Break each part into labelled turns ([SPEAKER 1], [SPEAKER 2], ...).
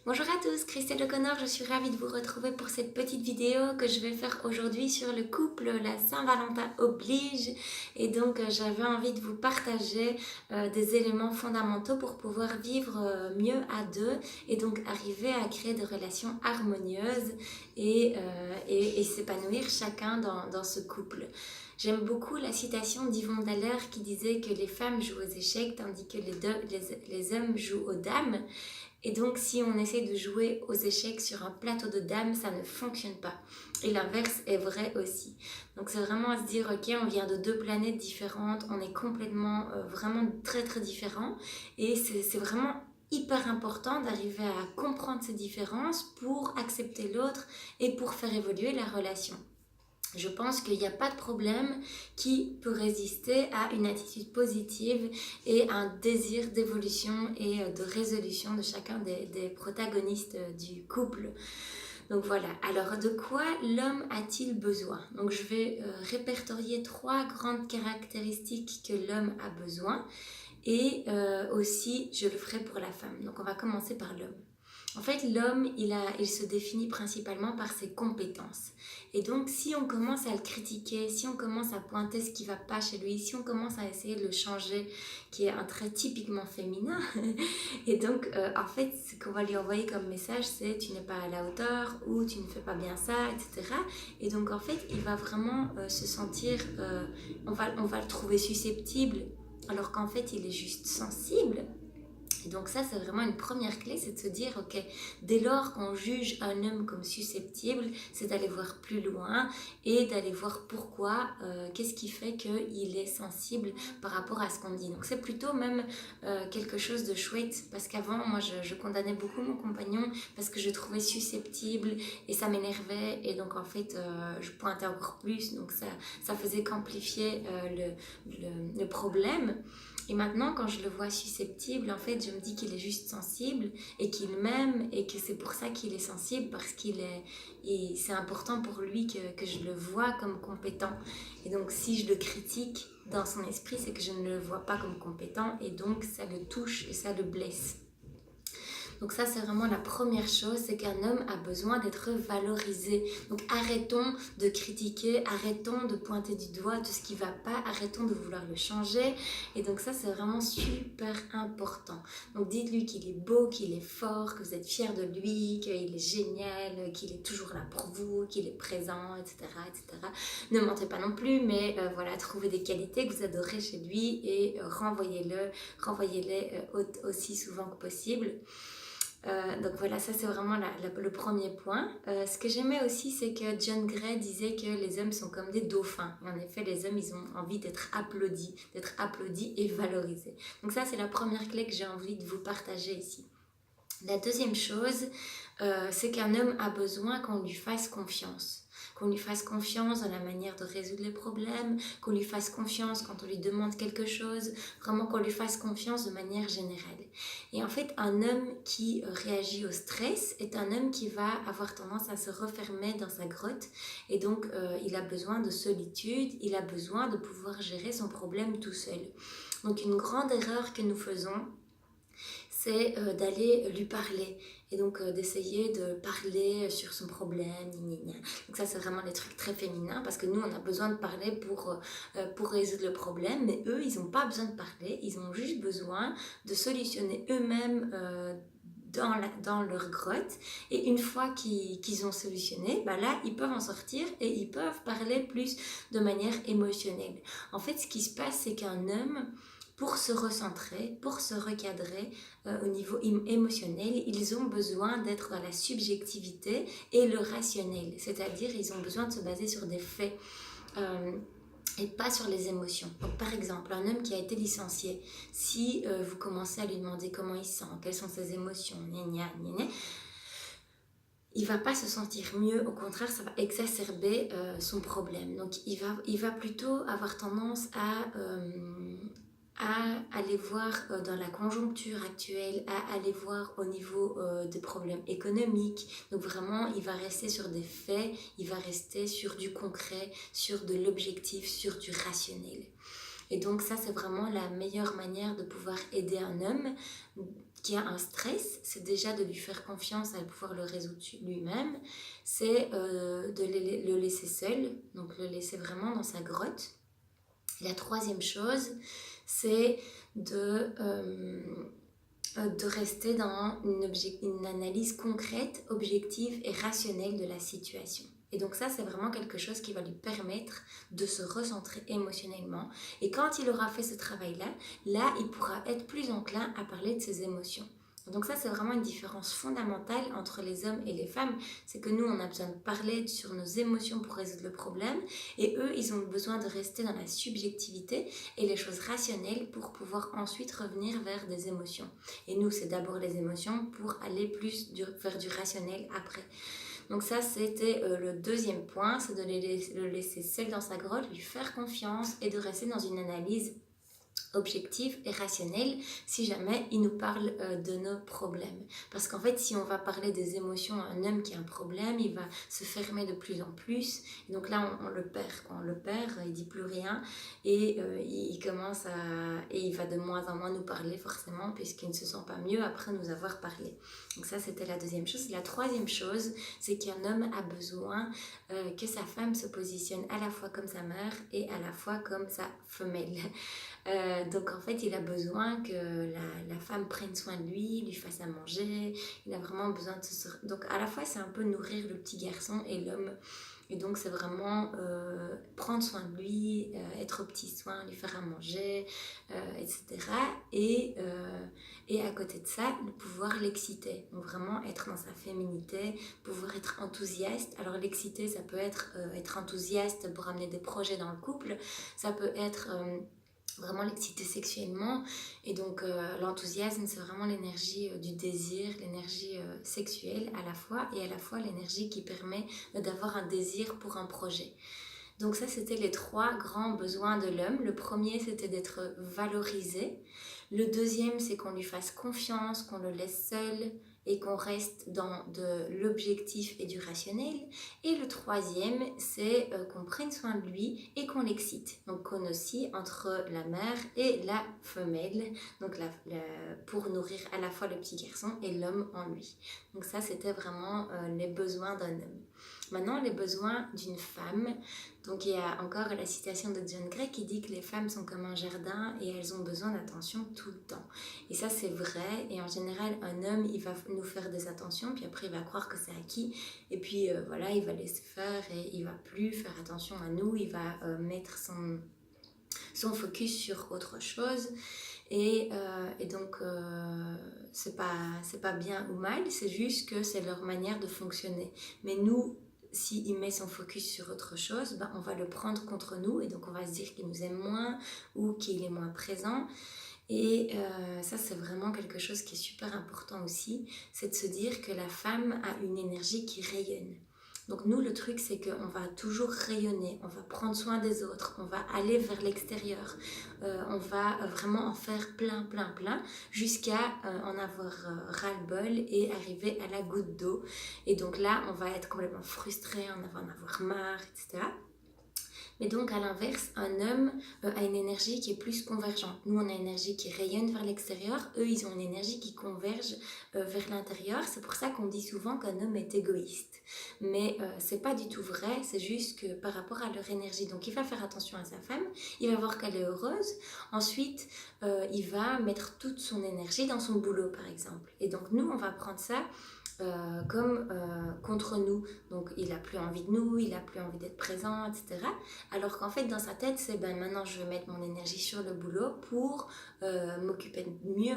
[SPEAKER 1] Bonjour à tous, Christelle O'Connor, je suis ravie de vous retrouver pour cette petite vidéo que je vais faire aujourd'hui sur le couple, la Saint-Valentin oblige. Et donc j'avais envie de vous partager des éléments fondamentaux pour pouvoir vivre mieux à deux et donc arriver à créer des relations harmonieuses et s'épanouir chacun dans ce couple. J'aime beaucoup la citation d'Yvon Dallaire qui disait que les femmes jouent aux échecs tandis que les hommes jouent aux dames. Et donc, si on essaie de jouer aux échecs sur un plateau de dames, ça ne fonctionne pas. Et l'inverse est vrai aussi. Donc, c'est vraiment à se dire, ok, on vient de deux planètes différentes, on est complètement, vraiment très très différents. Et c'est vraiment hyper important d'arriver à comprendre ces différences pour accepter l'autre et pour faire évoluer la relation. Je pense qu'il n'y a pas de problème qui peut résister à une attitude positive et un désir d'évolution et de résolution de chacun des protagonistes du couple. Donc voilà, alors de quoi l'homme a-t-il besoin? Donc je vais répertorier trois grandes caractéristiques que l'homme a besoin et aussi je le ferai pour la femme. Donc on va commencer par l'homme. En fait, l'homme, il se définit principalement par ses compétences. Et donc, si on commence à le critiquer, si on commence à pointer ce qui ne va pas chez lui, si on commence à essayer de le changer, qui est un trait typiquement féminin, et donc, en fait, ce qu'on va lui envoyer comme message, c'est tu n'es pas à la hauteur ou tu ne fais pas bien ça, etc. Et donc, en fait, il va vraiment se sentir, on va le trouver susceptible, alors qu'en fait, il est juste sensible. Et donc ça, c'est vraiment une première clé, c'est de se dire, ok, dès lors qu'on juge un homme comme susceptible, c'est d'aller voir plus loin et d'aller voir pourquoi, qu'est-ce qui fait qu'il est sensible par rapport à ce qu'on dit. Donc c'est plutôt même quelque chose de chouette, parce qu'avant, moi, je condamnais beaucoup mon compagnon parce que je le trouvais susceptible et ça m'énervait. Et donc en fait, je pointais encore plus, donc ça faisait qu'amplifier le problème. Et maintenant, quand je le vois susceptible, en fait, je me dis qu'il est juste sensible et qu'il m'aime et que c'est pour ça qu'il est sensible parce et c'est important pour lui que je le vois comme compétent. Et donc, si je le critique dans son esprit, c'est que je ne le vois pas comme compétent et donc ça le touche et ça le blesse. Donc ça, c'est vraiment la première chose, c'est qu'un homme a besoin d'être valorisé. Donc arrêtons de critiquer, arrêtons de pointer du doigt tout ce qui ne va pas, arrêtons de vouloir le changer. Et donc ça, c'est vraiment super important. Donc dites-lui qu'il est beau, qu'il est fort, que vous êtes fiers de lui, qu'il est génial, qu'il est toujours là pour vous, qu'il est présent, etc., etc. Ne mentez pas non plus, mais voilà, trouvez des qualités que vous adorez chez lui et renvoyez-les aussi souvent que possible. Donc voilà, ça c'est vraiment le premier point. Ce que j'aimais aussi, c'est que John Gray disait que les hommes sont comme des dauphins. Et en effet, les hommes, ils ont envie d'être applaudis et valorisés. Donc ça, c'est la première clé que j'ai envie de vous partager ici. La deuxième chose, c'est qu'un homme a besoin qu'on lui fasse confiance. Qu'on lui fasse confiance dans la manière de résoudre les problèmes, qu'on lui fasse confiance quand on lui demande quelque chose, vraiment qu'on lui fasse confiance de manière générale. Et en fait, un homme qui réagit au stress est un homme qui va avoir tendance à se refermer dans sa grotte et donc il a besoin de solitude, il a besoin de pouvoir gérer son problème tout seul. Donc une grande erreur que nous faisons, c'est d'aller lui parler et donc d'essayer de parler sur son problème. Donc ça, c'est vraiment des trucs très féminins parce que nous, on a besoin de parler pour résoudre le problème, mais eux, ils n'ont pas besoin de parler, ils ont juste besoin de solutionner eux-mêmes dans leur grotte, et une fois qu'ils ont solutionné, bah là ils peuvent en sortir et ils peuvent parler plus de manière émotionnelle. En fait, ce qui se passe, c'est qu'un homme, pour se recentrer, pour se recadrer au niveau émotionnel, ils ont besoin d'être dans la subjectivité et le rationnel, c'est-à-dire ils ont besoin de se baser sur des faits et pas sur les émotions. Donc par exemple, un homme qui a été licencié, si vous commencez à lui demander comment il se sent, quelles sont ses émotions, il va pas se sentir mieux, au contraire, ça va exacerber son problème. Donc il va plutôt avoir tendance à aller voir dans la conjoncture actuelle, à aller voir au niveau des problèmes économiques. Donc vraiment, il va rester sur des faits, il va rester sur du concret, sur de l'objectif, sur du rationnel. Et donc ça, c'est vraiment la meilleure manière de pouvoir aider un homme. qui a un stress, c'est déjà de lui faire confiance à pouvoir le résoudre lui-même, c'est de le laisser seul, donc le laisser vraiment dans sa grotte. Et la troisième chose, c'est de rester dans une analyse concrète, objective et rationnelle de la situation. Et donc ça, c'est vraiment quelque chose qui va lui permettre de se recentrer émotionnellement. Et quand il aura fait ce travail-là, il pourra être plus enclin à parler de ses émotions. Donc ça, c'est vraiment une différence fondamentale entre les hommes et les femmes. C'est que nous, on a besoin de parler sur nos émotions pour résoudre le problème. Et eux, ils ont besoin de rester dans la subjectivité et les choses rationnelles pour pouvoir ensuite revenir vers des émotions. Et nous, c'est d'abord les émotions pour aller vers du rationnel après. Donc ça, c'était le deuxième point, c'est de le laisser seul dans sa grotte, lui faire confiance et de rester dans une analyse objectif et rationnel si jamais il nous parle de nos problèmes. Parce qu'en fait, si on va parler des émotions à un homme qui a un problème, il va se fermer de plus en plus. Et donc là, on le perd. Quand on le perd, il dit plus rien et il commence et il va de moins en moins nous parler forcément puisqu'il ne se sent pas mieux après nous avoir parlé. Donc ça, c'était la deuxième chose. La troisième chose, c'est qu'un homme a besoin que sa femme se positionne à la fois comme sa mère et à la fois comme sa femelle. Donc en fait, il a besoin que la femme prenne soin de lui fasse à manger. Il a vraiment besoin de se... Donc à la fois, c'est un peu nourrir le petit garçon et l'homme. Et donc c'est vraiment prendre soin de lui, être aux petits soins, lui faire à manger, etc. Et à côté de ça, pouvoir l'exciter. Donc vraiment être dans sa féminité, pouvoir être enthousiaste. Alors l'exciter, ça peut être enthousiaste pour amener des projets dans le couple. Ça peut être... vraiment l'exciter sexuellement et donc l'enthousiasme c'est vraiment l'énergie du désir, l'énergie sexuelle à la fois et à la fois l'énergie qui permet d'avoir un désir pour un projet. Donc ça c'était les trois grands besoins de l'homme. Le premier c'était d'être valorisé, le deuxième c'est qu'on lui fasse confiance, qu'on le laisse seul et qu'on reste dans de l'objectif et du rationnel. Et le troisième, c'est qu'on prenne soin de lui et qu'on l'excite. Donc qu'on oscille entre la mère et la femelle, donc pour nourrir à la fois le petit garçon et l'homme en lui. Donc ça, c'était vraiment les besoins d'un homme. Maintenant, les besoins d'une femme. Donc il y a encore la citation de John Gray qui dit que les femmes sont comme un jardin et elles ont besoin d'attention tout le temps. Et ça c'est vrai, et en général un homme il va nous faire des attentions, puis après il va croire que c'est acquis, et puis voilà, il va laisser faire et il va plus faire attention à nous, il va mettre son focus sur autre chose. Et donc c'est pas bien ou mal, c'est juste que c'est leur manière de fonctionner. Mais nous, s'il met son focus sur autre chose, on va le prendre contre nous et donc on va se dire qu'il nous aime moins ou qu'il est moins présent. Et ça c'est vraiment quelque chose qui est super important aussi, c'est de se dire que la femme a une énergie qui rayonne. Donc nous, le truc, c'est qu'on va toujours rayonner, on va prendre soin des autres, on va aller vers l'extérieur, on va vraiment en faire plein, jusqu'à en avoir ras-le-bol et arriver à la goutte d'eau. Et donc là, on va être complètement frustré, on va en avoir marre, etc. Mais donc à l'inverse, un homme a une énergie qui est plus convergente. Nous, on a une énergie qui rayonne vers l'extérieur. Eux, ils ont une énergie qui converge vers l'intérieur. C'est pour ça qu'on dit souvent qu'un homme est égoïste. Mais c'est pas du tout vrai. C'est juste que par rapport à leur énergie. Donc il va faire attention à sa femme. Il va voir qu'elle est heureuse. Ensuite, il va mettre toute son énergie dans son boulot, par exemple. Et donc nous, on va prendre ça comme contre nous. Donc il a plus envie de nous, il a plus envie d'être présent, etc. Alors qu'en fait dans sa tête c'est maintenant je vais mettre mon énergie sur le boulot pour m'occuper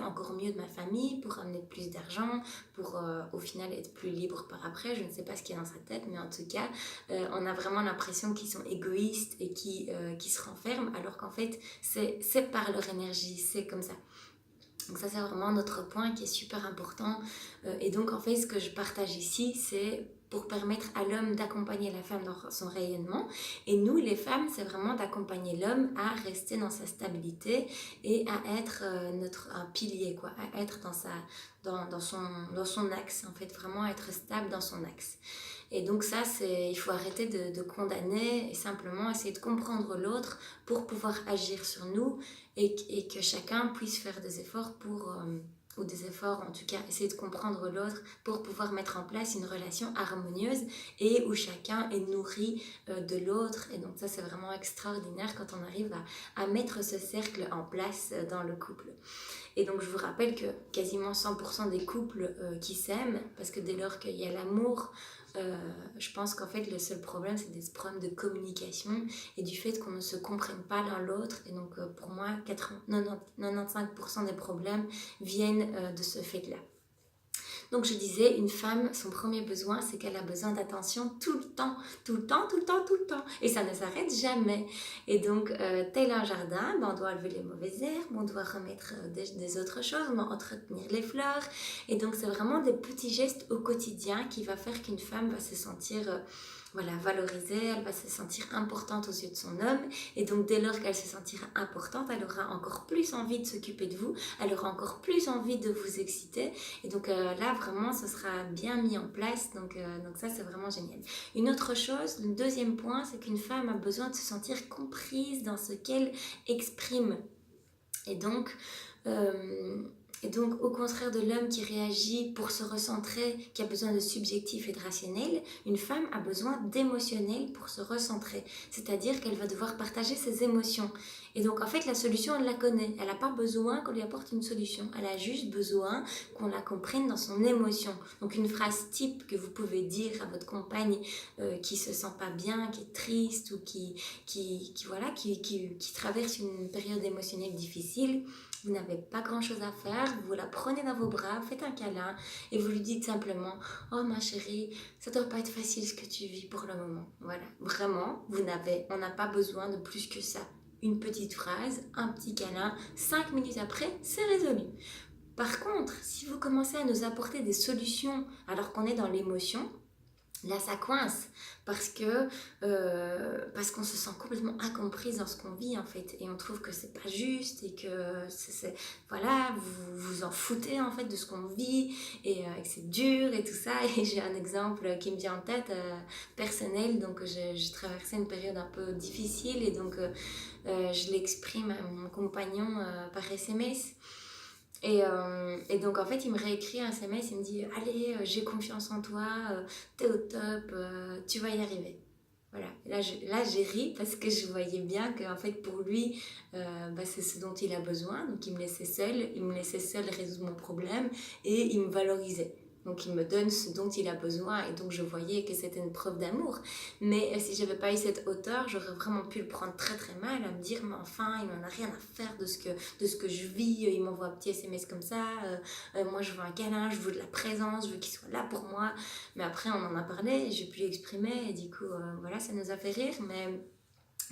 [SPEAKER 1] encore mieux de ma famille, pour amener plus d'argent, pour au final être plus libre par après. Je ne sais pas ce qu'il y a dans sa tête, mais en tout cas on a vraiment l'impression qu'ils sont égoïstes et qui se renferment, alors qu'en fait c'est par leur énergie, c'est comme ça. Donc ça c'est vraiment notre point qui est super important. Et donc en fait ce que je partage ici c'est pour permettre à l'homme d'accompagner la femme dans son rayonnement. Et nous les femmes c'est vraiment d'accompagner l'homme à rester dans sa stabilité et à être un pilier, quoi, à être dans son axe, en fait, vraiment être stable dans son axe. Et donc ça, il faut arrêter de condamner et simplement essayer de comprendre l'autre pour pouvoir agir sur nous et que chacun puisse faire des efforts ou des efforts, en tout cas essayer de comprendre l'autre pour pouvoir mettre en place une relation harmonieuse et où chacun est nourri de l'autre. Et donc ça c'est vraiment extraordinaire quand on arrive à mettre ce cercle en place dans le couple. Et donc je vous rappelle que quasiment 100% des couples qui s'aiment, parce que dès lors qu'il y a l'amour, je pense qu'en fait le seul problème c'est des problèmes de communication et du fait qu'on ne se comprenne pas l'un l'autre. Et donc pour moi 95% des problèmes viennent de ce fait-là. Donc je disais, une femme, son premier besoin, c'est qu'elle a besoin d'attention tout le temps, tout le temps, tout le temps, tout le temps. Et ça ne s'arrête jamais. Et donc, tel un jardin, on doit enlever les mauvaises herbes, on doit remettre des autres choses, on doit entretenir les fleurs. Et donc, c'est vraiment des petits gestes au quotidien qui va faire qu'une femme va se sentir valorisée, elle va se sentir importante aux yeux de son homme. Et donc, dès lors qu'elle se sentira importante, elle aura encore plus envie de s'occuper de vous, elle aura encore plus envie de vous exciter. Et donc là, vraiment, ce sera bien mis en place. Donc ça, c'est vraiment génial. Une autre chose, le deuxième point, c'est qu'une femme a besoin de se sentir comprise dans ce qu'elle exprime. Et donc, au contraire de l'homme qui réagit pour se recentrer, qui a besoin de subjectif et de rationnel, une femme a besoin d'émotionnel pour se recentrer. C'est-à-dire qu'elle va devoir partager ses émotions. Et donc, en fait, la solution, elle la connaît. Elle n'a pas besoin qu'on lui apporte une solution. Elle a juste besoin qu'on la comprenne dans son émotion. Donc, une phrase type que vous pouvez dire à votre compagne qui se sent pas bien, qui est triste ou qui traverse une période émotionnelle difficile. Vous n'avez pas grand chose à faire, vous la prenez dans vos bras, faites un câlin et vous lui dites simplement « Oh ma chérie, ça doit pas être facile ce que tu vis pour le moment. » Voilà, vraiment, on n'a pas besoin de plus que ça. Une petite phrase, un petit câlin, 5 minutes après, c'est résolu. Par contre, si vous commencez à nous apporter des solutions alors qu'on est dans l'émotion, là ça coince parce qu'on se sent complètement incomprise dans ce qu'on vit en fait, et on trouve que c'est pas juste et que vous vous en foutez en fait de ce qu'on vit et que c'est dur et tout ça. Et j'ai un exemple qui me vient en tête personnel. Donc j'ai traversé une période un peu difficile et donc je l'exprime à mon compagnon par SMS. Et donc en fait il me réécrit un SMS, il me dit allez, j'ai confiance en toi, t'es au top, tu vas y arriver. Voilà, là j'ai ri parce que je voyais bien que en fait pour lui c'est ce dont il a besoin. Donc il me laissait seule résoudre mon problème et il me valorisait. Donc il me donne ce dont il a besoin et donc je voyais que c'était une preuve d'amour. Mais si j'avais pas eu cette hauteur, j'aurais vraiment pu le prendre très très mal, à me dire mais enfin il m'en a rien à faire de ce que je vis, il m'envoie un petit SMS comme ça, moi je veux un câlin, je veux de la présence, je veux qu'il soit là pour moi. Mais après on en a parlé, j'ai pu l'exprimer et du coup ça nous a fait rire. Mais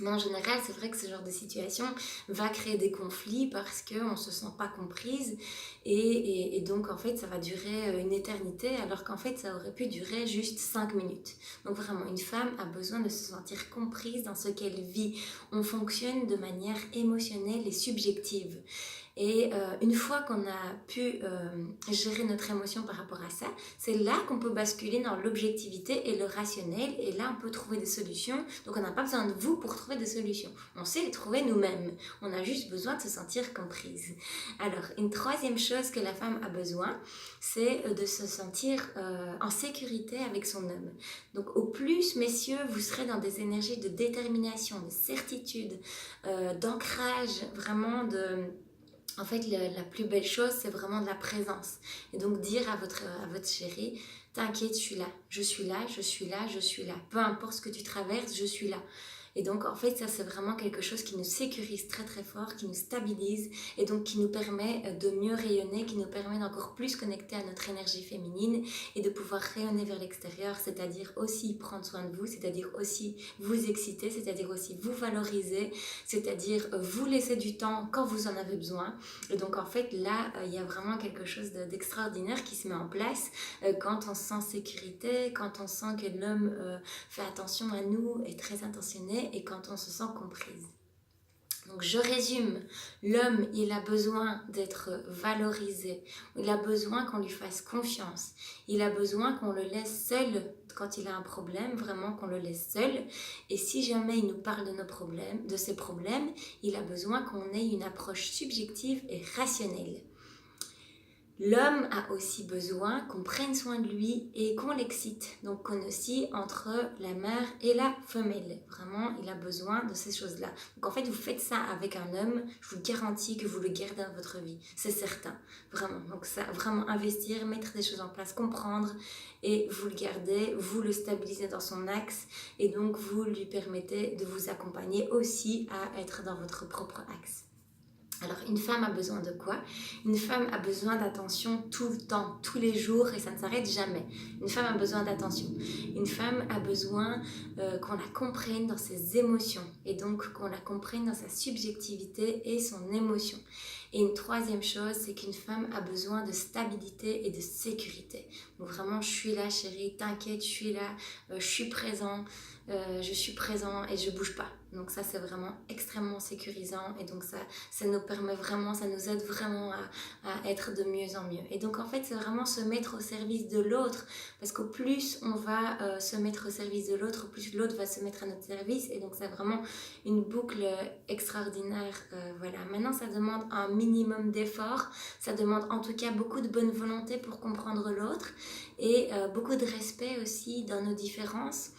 [SPEAKER 1] en général, c'est vrai que ce genre de situation va créer des conflits parce qu'on ne se sent pas comprise et donc en fait ça va durer une éternité alors qu'en fait ça aurait pu durer juste 5 minutes. Donc vraiment, une femme a besoin de se sentir comprise dans ce qu'elle vit. On fonctionne de manière émotionnelle et subjective. Et une fois qu'on a pu gérer notre émotion par rapport à ça, c'est là qu'on peut basculer dans l'objectivité et le rationnel. Et là, on peut trouver des solutions. Donc, on n'a pas besoin de vous pour trouver des solutions. On sait les trouver nous-mêmes. On a juste besoin de se sentir comprise. Alors, une troisième chose que la femme a besoin, c'est de se sentir en sécurité avec son homme. Donc, au plus, messieurs, vous serez dans des énergies de détermination, de certitude, d'ancrage, vraiment de... En fait, la plus belle chose, c'est vraiment de la présence. Et donc, dire à votre chéri, t'inquiète, je suis là, je suis là, je suis là, je suis là. Peu importe ce que tu traverses, je suis là. Et donc, en fait, ça, c'est vraiment quelque chose qui nous sécurise très, très fort, qui nous stabilise et donc qui nous permet de mieux rayonner, qui nous permet d'encore plus connecter à notre énergie féminine et de pouvoir rayonner vers l'extérieur, c'est-à-dire aussi prendre soin de vous, c'est-à-dire aussi vous exciter, c'est-à-dire aussi vous valoriser, c'est-à-dire vous laisser du temps quand vous en avez besoin. Et donc, en fait, là, il y a vraiment quelque chose d'extraordinaire qui se met en place quand on se sent en sécurité, quand on sent que l'homme fait attention à nous, est très intentionné, et quand on se sent comprise. Donc je résume, l'homme il a besoin d'être valorisé, il a besoin qu'on lui fasse confiance, il a besoin qu'on le laisse seul quand il a un problème, vraiment qu'on le laisse seul, et si jamais il nous parle de nos problèmes, de ses problèmes, il a besoin qu'on ait une approche subjective et rationnelle. L'homme a aussi besoin qu'on prenne soin de lui et qu'on l'excite. Donc qu'on oscille entre la mère et la femelle. Vraiment, il a besoin de ces choses-là. Donc en fait, vous faites ça avec un homme, je vous garantis que vous le gardez dans votre vie. C'est certain. Vraiment. Donc ça, vraiment investir, mettre des choses en place, comprendre et vous le gardez, vous le stabilisez dans son axe et donc vous lui permettez de vous accompagner aussi à être dans votre propre axe. Alors, une femme a besoin de quoi? Une femme a besoin d'attention tout le temps, tous les jours, et ça ne s'arrête jamais. Une femme a besoin d'attention. Une femme a besoin qu'on la comprenne dans ses émotions, et donc qu'on la comprenne dans sa subjectivité et son émotion. Et une troisième chose, c'est qu'une femme a besoin de stabilité et de sécurité. Donc vraiment, je suis là chérie, t'inquiète, je suis là, je suis présent et je bouge pas. Donc ça, c'est vraiment extrêmement sécurisant et donc ça nous permet vraiment, ça nous aide vraiment à être de mieux en mieux. Et donc en fait, c'est vraiment se mettre au service de l'autre parce qu'au plus on va se mettre au service de l'autre, au plus l'autre va se mettre à notre service et donc c'est vraiment une boucle extraordinaire. Voilà. Maintenant, ça demande un minimum d'effort, ça demande en tout cas beaucoup de bonne volonté pour comprendre l'autre et beaucoup de respect aussi dans nos différences.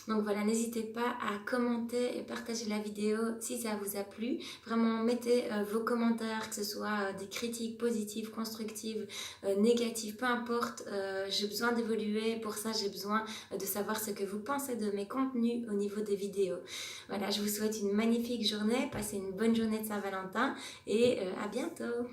[SPEAKER 1] Donc voilà, n'hésitez pas à commenter et partager la vidéo si ça vous a plu. Vraiment, mettez vos commentaires, que ce soit des critiques positives, constructives, négatives, peu importe. J'ai besoin d'évoluer, pour ça j'ai besoin de savoir ce que vous pensez de mes contenus au niveau des vidéos. Voilà, je vous souhaite une magnifique journée, passez une bonne journée de Saint-Valentin et à bientôt.